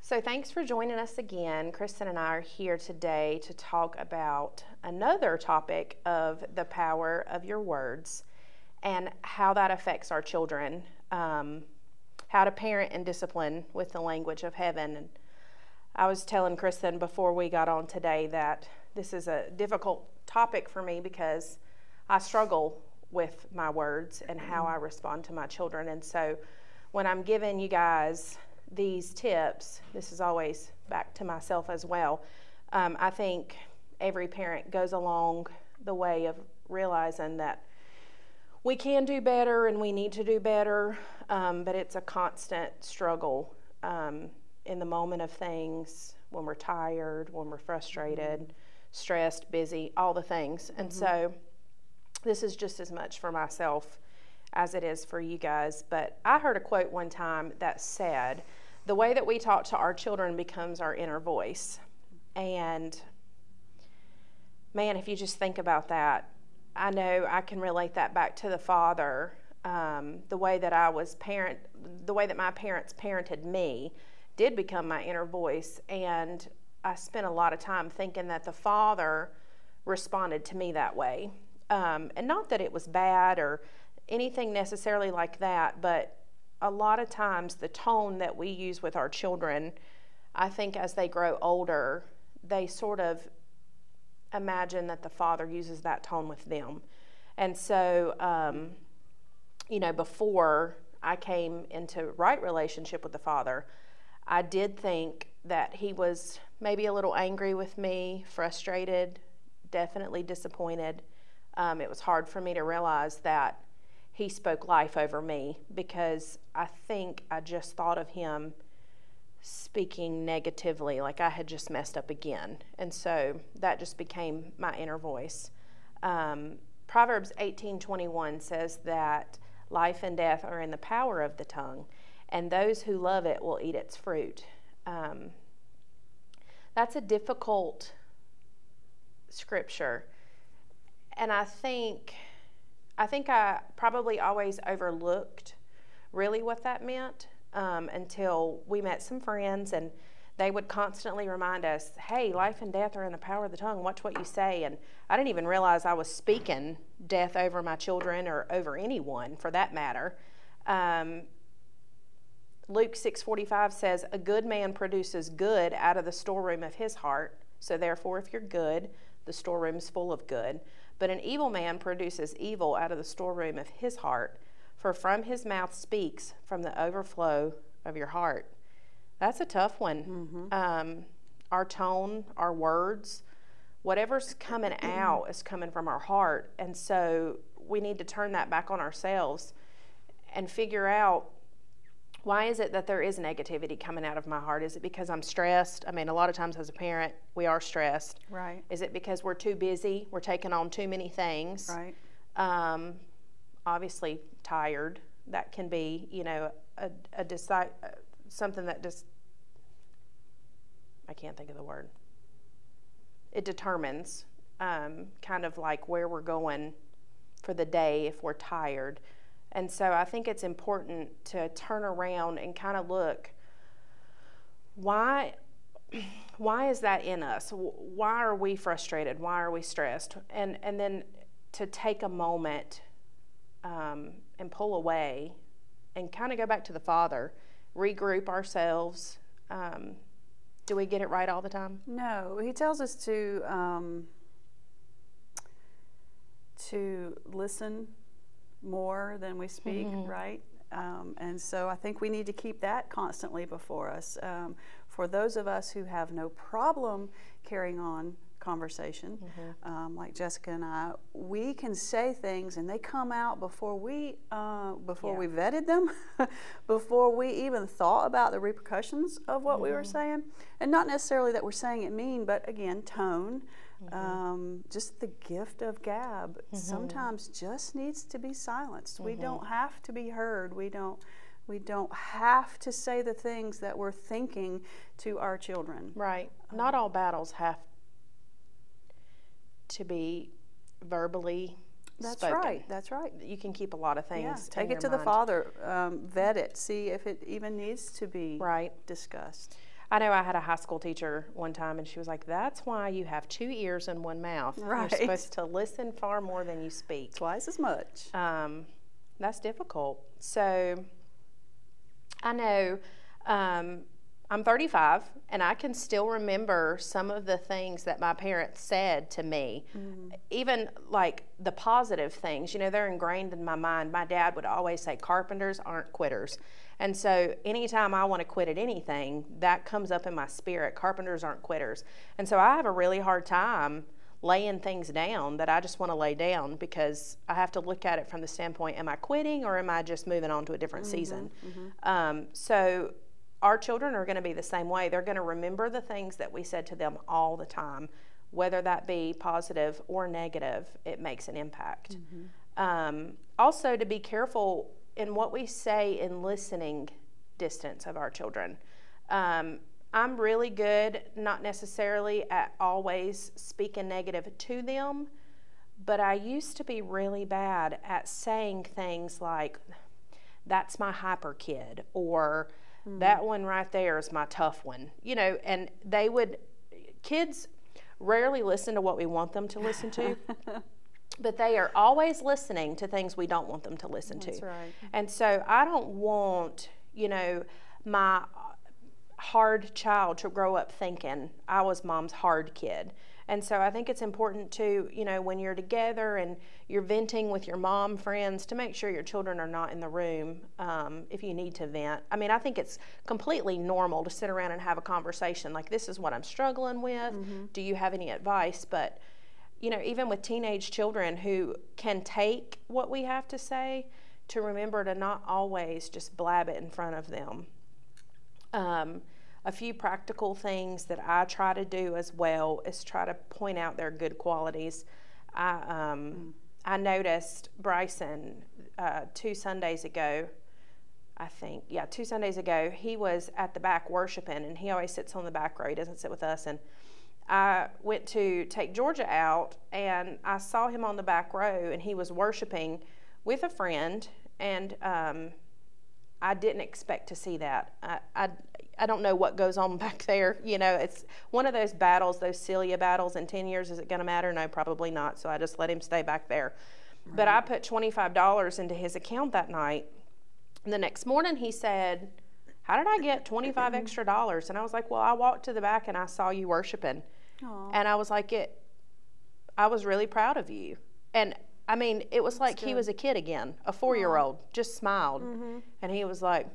So thanks for joining us again. Kristen and I are here today to talk about another topic of the power of your words and how that affects our children, how to parent and discipline with the language of heaven. And I was telling Kristen before we got on today that this is a difficult topic for me because I struggle with my words and how I respond to my children. And so when I'm giving you guys these tips, this is always back to myself as well. I think every parent goes along the way of realizing that we can do better and we need to do better, but it's a constant struggle in the moment of things, when we're tired, when we're frustrated, stressed, busy, all the things. And so this is just as much for myself as it is for you guys. But I heard a quote one time that said, the way that we talk to our children becomes our inner voice. And man, if you just think about that, I know I can relate that back to the father. The way that the way that my parents parented me did become my inner voice. And I spent a lot of time thinking that the father responded to me that way. And not that it was bad or anything necessarily like that, but a lot of times the tone that we use with our children, I think as they grow older, they sort of imagine that the father uses that tone with them. And so, before I came into right relationship with the father, I did think that he was maybe a little angry with me, frustrated, definitely disappointed. It was hard for me to realize that he spoke life over me because I think I just thought of him speaking negatively, like I had just messed up again. And so that just became my inner voice. Proverbs 18:21 says that life and death are in the power of the tongue, and those who love it will eat its fruit. That's a difficult scripture. And I think I probably always overlooked really what that meant until we met some friends and they would constantly remind us, hey, life and death are in the power of the tongue. Watch what you say. And I didn't even realize I was speaking death over my children or over anyone for that matter. Luke 6:45 says, a good man produces good out of the storeroom of his heart. So therefore, if you're good, the storeroom's full of good. But an evil man produces evil out of the storeroom of his heart, for from his mouth speaks from the overflow of your heart. That's a tough one. Our tone, our words, whatever's coming out is coming from our heart. And so we need to turn that back on ourselves and figure out, why is it that there is negativity coming out of my heart? Is it because I'm stressed? I mean, a lot of times as a parent, we are stressed. Right. Is it because we're too busy? We're taking on too many things. Right. Obviously tired. That can be, something that just, I can't think of the word. It determines kind of like where we're going for the day if we're tired. And so I think it's important to turn around and kind of look, why is that in us? Why are we frustrated? Why are we stressed? And then to take a moment and pull away and kind of go back to the Father, regroup ourselves. Do we get it right all the time? No, he tells us to listen more than we speak, right? And so I think we need to keep that constantly before us. For those of us who have no problem carrying on conversation, like Jessica and I, we can say things and they come out before we vetted them, before we even thought about the repercussions of what we were saying. And not necessarily that we're saying it mean, but again, tone. Just the gift of gab sometimes just needs to be silenced. We don't have to be heard. We don't have to say the things that we're thinking to our children. Right. Not all battles have to be verbally spoken. That's right. You can keep a lot of things. Take it to the Father, vet it, see if it even needs to be discussed. I know I had a high school teacher one time, and she was like, that's why you have 2 ears and 1 mouth. Right. You're supposed to listen far more than you speak. Twice as much. That's difficult. So I know I'm 35, and I can still remember some of the things that my parents said to me, even like the positive things. You know, they're ingrained in my mind. My dad would always say, carpenters aren't quitters. And so anytime I want to quit at anything, that comes up in my spirit. Carpenters aren't quitters. And so I have a really hard time laying things down that I just want to lay down, because I have to look at it from the standpoint, am I quitting or am I just moving on to a different season? So our children are going to be the same way. They're going to remember the things that we said to them all the time, whether that be positive or negative. It makes an impact. Also, to be careful in what we say in listening distance of our children. I'm really good, not necessarily at always speaking negative to them, but I used to be really bad at saying things like, that's my hyper kid, or that one right there is my tough one, you know. And kids rarely listen to what we want them to listen to, but they are always listening to things we don't want them to listen to. That's right. And so I don't want, you know, my hard child to grow up thinking I was mom's hard kid. And so I think it's important to, you know, when you're together and you're venting with your mom friends, to make sure your children are not in the room if you need to vent. I mean, I think it's completely normal to sit around and have a conversation like, this is what I'm struggling with. Do you have any advice? But, you know, even with teenage children who can take what we have to say, to remember to not always just blab it in front of them. A few practical things that I try to do as well is try to point out their good qualities. I noticed Bryson 2 Sundays ago, I think, 2 Sundays ago, he was at the back worshiping, and he always sits on the back row. He doesn't sit with us. And I went to take Georgia out, and I saw him on the back row, and he was worshiping with a friend, and I didn't expect to see that. I don't know what goes on back there. You know, it's one of those battles, those Celia battles. In 10 years, is it going to matter? No, probably not. So I just let him stay back there. Right. But I put $25 into his account that night. And the next morning he said, how did I get 25 extra dollars? And I was like, well, I walked to the back and I saw you worshiping. Aww. And I was like, I was really proud of you. And I mean, it was like he was a kid again, a 4-year-old, just smiled. And he was like,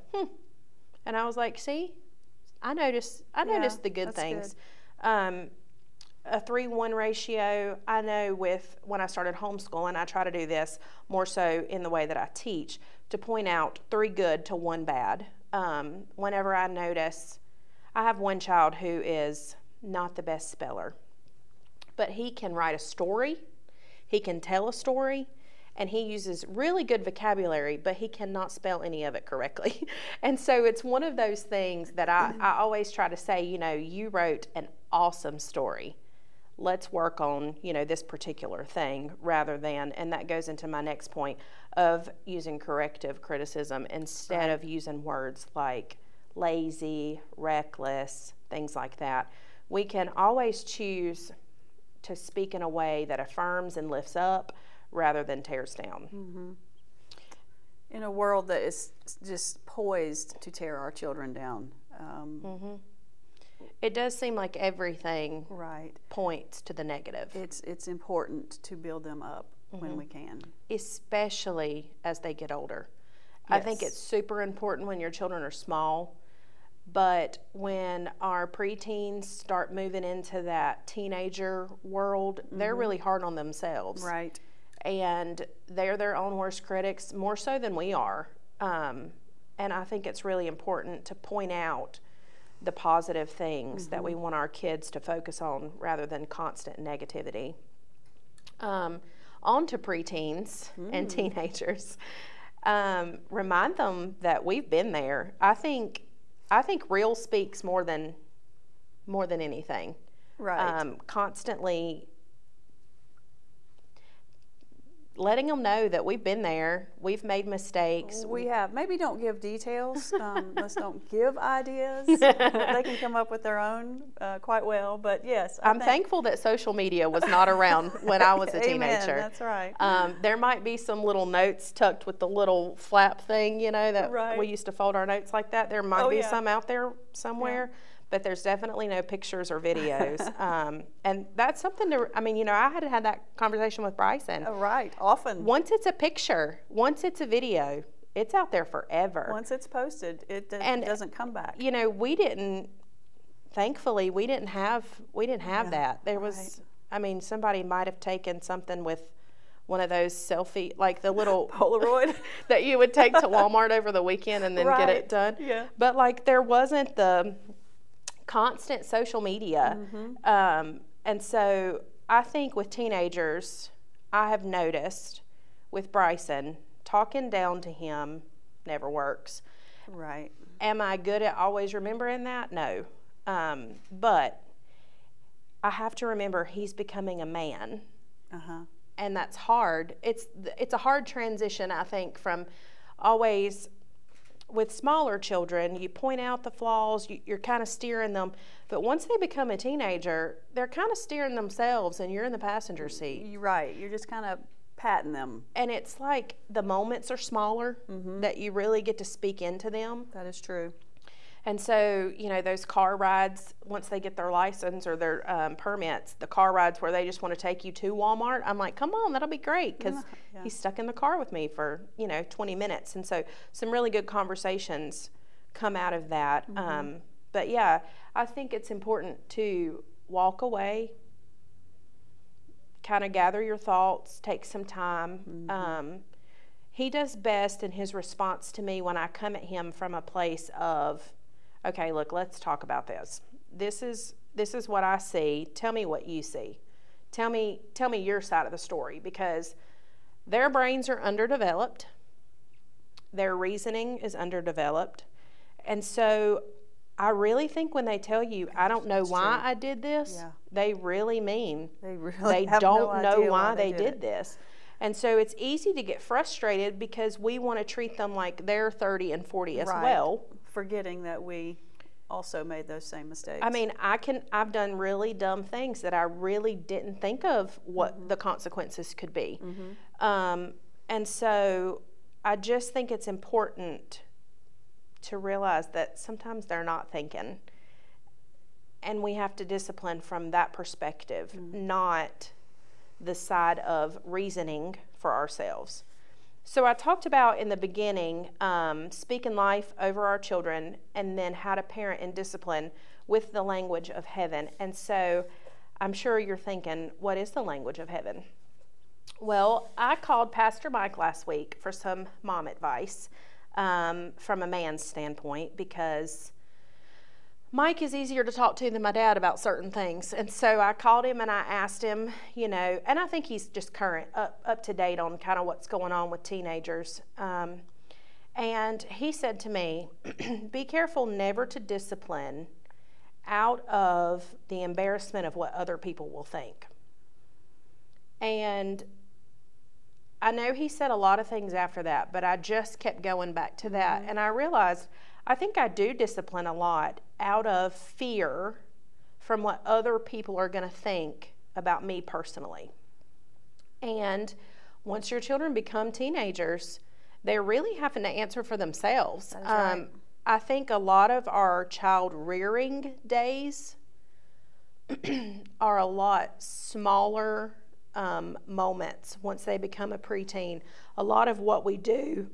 And I was like, see, I noticed the good things. Good. A 3-1 ratio, I know when I started homeschooling, I try to do this more so in the way that I teach, to point out 3 good to 1 bad. Whenever I notice, I have one child who is not the best speller, but he can write a story, he can tell a story, and he uses really good vocabulary, but he cannot spell any of it correctly. And so it's one of those things that I always try to say, you know, you wrote an awesome story. Let's work on, you know, this particular thing, rather than, and that goes into my next point of using corrective criticism instead of using words like lazy, reckless, things like that. We can always choose to speak in a way that affirms and lifts up, rather than tears down. In a world that is just poised to tear our children down. It does seem like everything points to the negative. It's important to build them up when we can. Especially as they get older. Yes. I think it's super important when your children are small, but when our preteens start moving into that teenager world, they're really hard on themselves. Right. And they're their own worst critics, more so than we are. And I think it's really important to point out the positive things that we want our kids to focus on, rather than constant negativity. On to preteens and teenagers. Remind them that we've been there. I think real speaks more than anything. Right. Constantly letting them know that we've been there, we've made mistakes. We have. Maybe don't give details. Let's don't give ideas. They can come up with their own quite well. But yes, I'm thankful that social media was not around when I was a teenager. Amen, that's right. There might be some little notes tucked with the little flap thing, that Right. we used to fold our notes like that. There might be yeah. some out there somewhere. Yeah. But there's definitely no pictures or videos. And that's something I had that conversation with Bryson. Right, often. Once it's a picture, once it's a video, it's out there forever. Once it's posted, it doesn't come back. Thankfully, we didn't have that. There was, somebody might have taken something with one of those selfie, like the little Polaroid that you would take to Walmart over the weekend and then get it done. Yeah. But there wasn't the constant social media. And so I think with teenagers, I have noticed with Bryson, talking down to him never works. Right. Am I good at always remembering that? No. But I have to remember he's becoming a man. And that's hard. It's a hard transition, I think, from always with smaller children, you point out the flaws, you're kind of steering them. But once they become a teenager, they're kind of steering themselves and you're in the passenger seat. You're right. You're just kind of patting them. And it's like the moments are smaller that you really get to speak into them. That is true. And so, those car rides, once they get their license or their permits, the car rides where they just want to take you to Walmart, I'm like, come on, that'll be great, because he's stuck in the car with me for, 20 minutes. And so some really good conversations come out of that. But yeah, I think it's important to walk away, kind of gather your thoughts, take some time. He does best in his response to me when I come at him from a place of, okay, look, let's talk about this. This is what I see. Tell me what you see. Tell me your side of the story, because their brains are underdeveloped. Their reasoning is underdeveloped. And so I really think when they tell you, I don't know why I did this, they really mean they don't know why they did this. And so it's easy to get frustrated because we want to treat them like they're 30 and 40 as well. Forgetting that we also made those same mistakes. I've done really dumb things that I really didn't think of what the consequences could be. And so I just think it's important to realize that sometimes they're not thinking. And we have to discipline from that perspective, not the side of reasoning for ourselves. So I talked about in the beginning, speaking life over our children, and then how to parent and discipline with the language of heaven. And so I'm sure you're thinking, what is the language of heaven? Well, I called Pastor Mike last week for some mom advice from a man's standpoint, because Mike is easier to talk to than my dad about certain things. And so I called him and I asked him, and I think he's just current, up to date on kind of what's going on with teenagers. And he said to me, be careful never to discipline out of the embarrassment of what other people will think. And I know he said a lot of things after that, but I just kept going back to that. And I realized I think I do discipline a lot out of fear from what other people are going to think about me personally. And once your children become teenagers, they're really having to answer for themselves. That's right. I think a lot of our child rearing days are a lot smaller moments once they become a preteen. A lot of what we do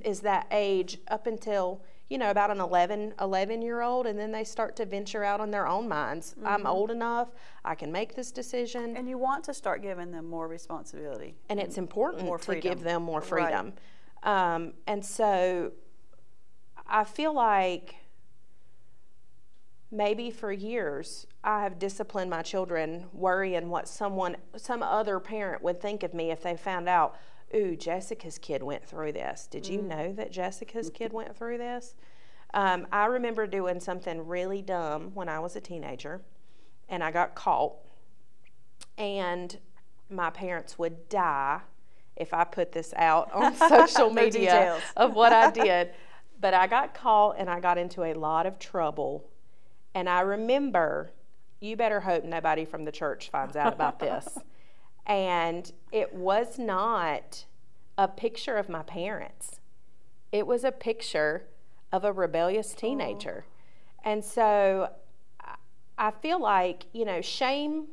is that age up until about an 11-year-old, and then they start to venture out on their own minds. I'm old enough, I can make this decision. And you want to start giving them more responsibility. And it's important to give them more freedom. Right. And so I feel like maybe for years I have disciplined my children worrying what some other parent would think of me if they found out, ooh, Jessica's kid went through this. Did you know that Jessica's kid went through this? I remember doing something really dumb when I was a teenager, and I got caught. And my parents would die if I put this out on social No media details. of what I did. But I got caught and I got into a lot of trouble. And I remember, you better hope nobody from the church finds out about this. And it was not a picture of my parents. It was a picture of a rebellious teenager. And so I feel like, you know, shame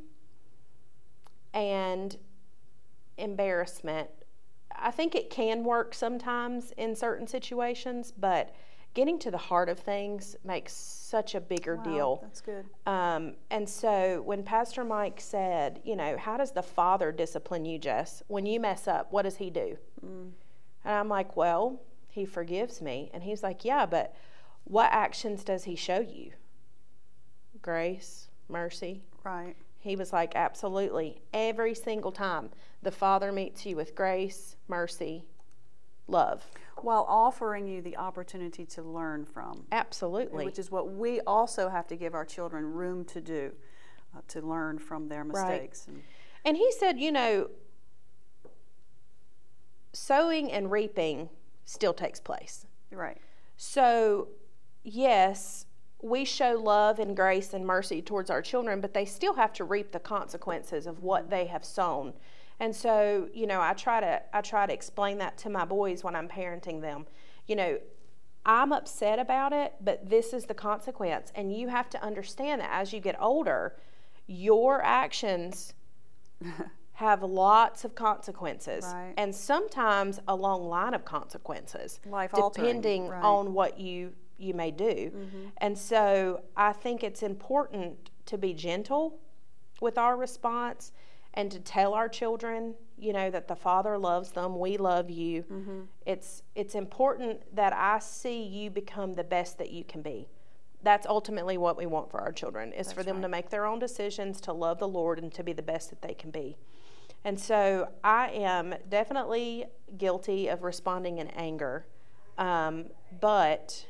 and embarrassment, I think it can work sometimes in certain situations, but getting to the heart of things makes such a bigger deal. That's good. And so when Pastor Mike said, you know, how does the Father discipline you, Jess? When you mess up, what does he do? And I'm like, well, he forgives me. And he's like, yeah, but what actions does he show you? Grace, mercy. Right. He was like, absolutely. Every single time the Father meets you with grace, mercy, love. While offering you the opportunity to learn from. Absolutely. Which is what we also have to give our children room to do, to learn from their mistakes. Right. And he said, you know, sowing and reaping still takes place. Right. So, yes, we show love and grace and mercy towards our children, but they still have to reap the consequences of what they have sown. And so, you know, I try to explain that to my boys when I'm parenting them. You know, I'm upset about it, but this is the consequence. And you have to understand that as you get older, your actions have lots of consequences. Right. And sometimes a long line of consequences, depending right. on what you may do. And so I think it's important to be gentle with our response and to tell our children, you know, that the Father loves them, we love you. It's important that I see you become the best that you can be. That's ultimately what we want for our children, is for them to make their own decisions, to love the Lord, and to be the best that they can be. And so I am definitely guilty of responding in anger, but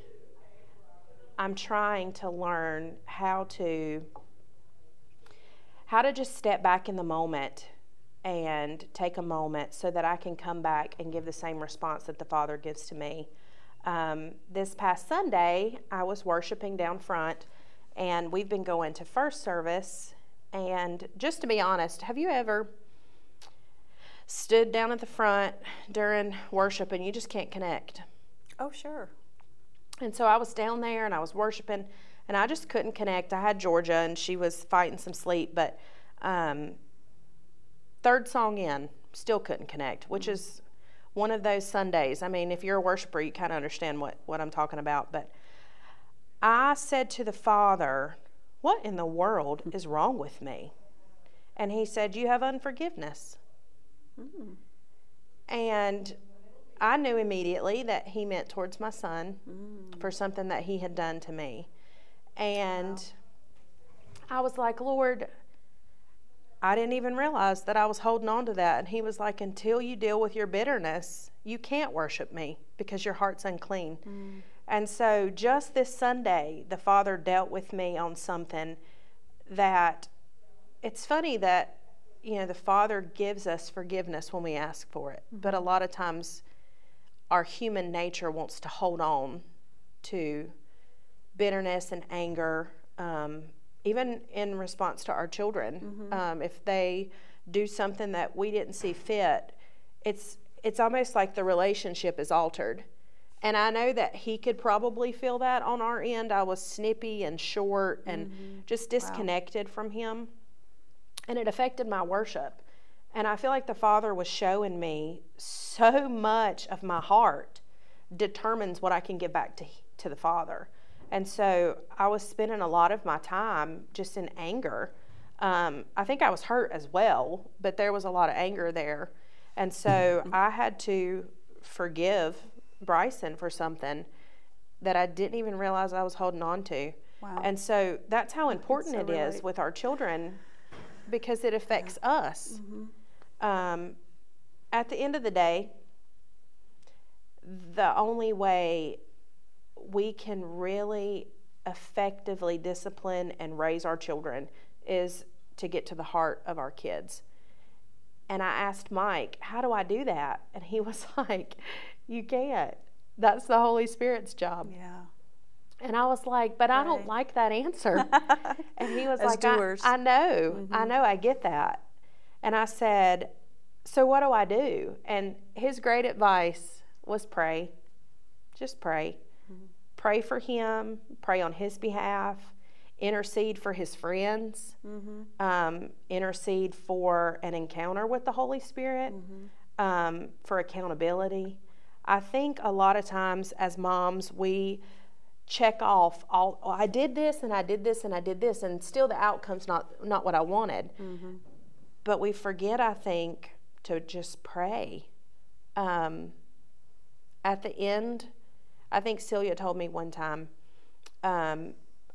I'm trying to learn how to just step back in the moment and take a moment so that I can come back and give the same response that the Father gives to me. This past Sunday, I was worshiping down front, and we've been going to first service. And just to be honest, have you ever stood down at the front during worship and you just can't connect? Oh, sure. And so I was down there and I was worshiping, and I just couldn't connect. I had Georgia, and she was fighting some sleep, but third song in, still couldn't connect, which is one of those Sundays. I mean, if you're a worshiper, you kind of understand what I'm talking about. But I said to the Father, what in the world is wrong with me? And he said, you have unforgiveness. And I knew immediately that he meant towards my son for something that he had done to me. And I was like, Lord, I didn't even realize that I was holding on to that. And he was like, until you deal with your bitterness, you can't worship me because your heart's unclean. And so just this Sunday, the Father dealt with me on something that, it's funny that, you know, the Father gives us forgiveness when we ask for it. But a lot of times our human nature wants to hold on to bitterness and anger, even in response to our children. If they do something that we didn't see fit, it's almost like the relationship is altered. And I know that he could probably feel that on our end. I was snippy and short and just disconnected from him. And it affected my worship. And I feel like the Father was showing me so much of my heart determines what I can give back to the Father. And so I was spending a lot of my time just in anger. I think I was hurt as well, but there was a lot of anger there. And so I had to forgive Bryson for something that I didn't even realize I was holding on to. Wow. And so that's how important it is relate. with our children, because it affects us. At the end of the day, the only way we can really effectively discipline and raise our children is to get to the heart of our kids. And I asked Mike, how do I do that? And he was like, you can't. That's the Holy Spirit's job. Yeah. And I was like, but I don't Right. like that answer. And he was As like, doers. I know, I get that. And I said, so what do I do? And his great advice was pray. Just pray. Pray for him, pray on his behalf, intercede for his friends, intercede for an encounter with the Holy Spirit, for accountability. I think a lot of times as moms, we check off I did this and I did this and I did this, and still the outcome's not what I wanted. But we forget, I think, to just pray. At the end, I think Celia told me one time,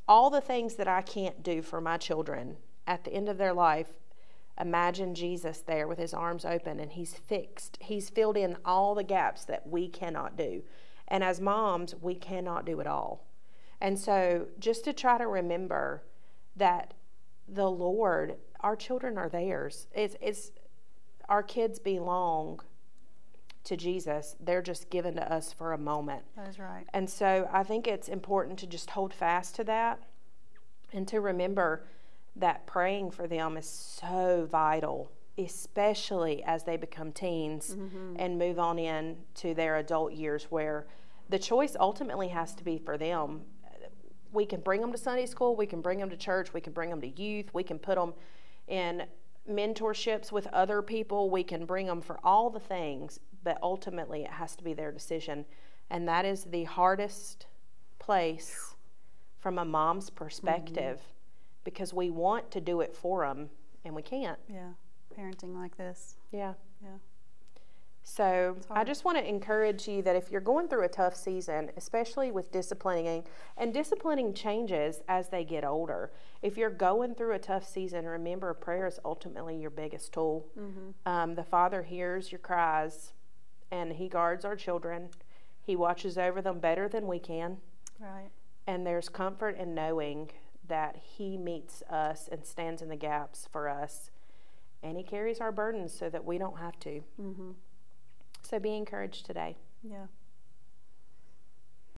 all the things that I can't do for my children, at the end of their life, imagine Jesus there with his arms open, and he's filled in all the gaps that we cannot do. And as moms, we cannot do it all. And so just to try to remember that the Lord, our children are theirs. It's our kids belong to Jesus. They're just given to us for a moment. That is right. And so I think it's important to just hold fast to that and to remember that praying for them is so vital, especially as they become teens and move on in to their adult years, where the choice ultimately has to be for them. We can bring them to Sunday school, we can bring them to church, we can bring them to youth, we can put them in mentorships with other people, we can bring them for all the things, but ultimately it has to be their decision. And that is the hardest place from a mom's perspective, because we want to do it for them and we can't. Yeah, parenting like this. Yeah. Yeah. So I just want to encourage you that if you're going through a tough season, especially with disciplining, and disciplining changes as they get older. If you're going through a tough season, remember prayer is ultimately your biggest tool. The Father hears your cries, and he guards our children. He watches over them better than we can. Right. And there's comfort in knowing that he meets us and stands in the gaps for us. And he carries our burdens so that we don't have to. So be encouraged today. Yeah.